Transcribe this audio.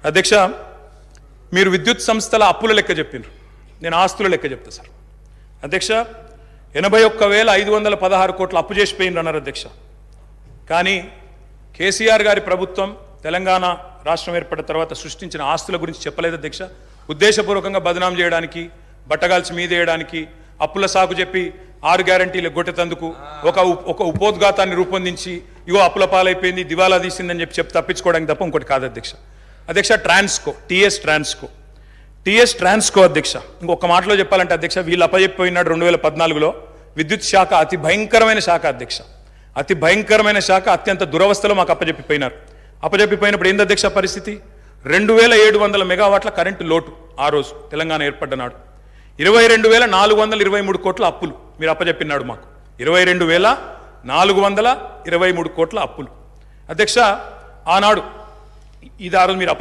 అధ్యక్ష, మీరు విద్యుత్ సంస్థల అప్పుల లెక్క చెప్పినారు, నేను ఆస్తుల లెక్క చెప్తా సార్. అధ్యక్ష, 81,516 కోట్ల అప్పు చేసిపోయినారు అన్నారు అధ్యక్ష. కానీ కేసీఆర్ గారి ప్రభుత్వం తెలంగాణ రాష్ట్రం ఏర్పడిన తర్వాత సృష్టించిన ఆస్తుల గురించి చెప్పలేదు అధ్యక్ష. ఉద్దేశపూర్వకంగా బదనాం చేయడానికి, బట్టగాల్చి మీదేయడానికి, అప్పుల సాకు చెప్పి 6 గ్యారంటీలు ఎగ్గొట్టేందుకు ఒక ఉపోద్ఘాతాన్ని రూపొందించి ఇగో అప్పుల పాలైపోయింది, దివాలా తీసిందని చెప్పి తప్పించుకోవడానికి తప్ప ఇంకోటి కాదు అధ్యక్ష. అధ్యక్ష, టీఎస్ ట్రాన్స్కో అధ్యక్ష, ఇంకొక మాటలో చెప్పాలంటే అధ్యక్ష, వీళ్ళు అప్పచెప్పిపోయినాడు 2014లో. విద్యుత్ శాఖ అతి భయంకరమైన శాఖ అధ్యక్ష, అతి భయంకరమైన శాఖ, అత్యంత దురవస్థలో మాకు అప్పచెప్పిపోయినారు. అప్పచెప్పిపోయినప్పుడు ఏంది అధ్యక్ష పరిస్థితి? 2700 మెగావాట్ల కరెంటు లోటు ఆ రోజు తెలంగాణ ఏర్పడ్డ నాడు. 22,423 కోట్ల అప్పులు మీరు అప్పచెప్పినాడు మాకు. 22,423 కోట్ల అప్పులు అధ్యక్ష. ఆనాడు ఇది ఆ రోజు మీరు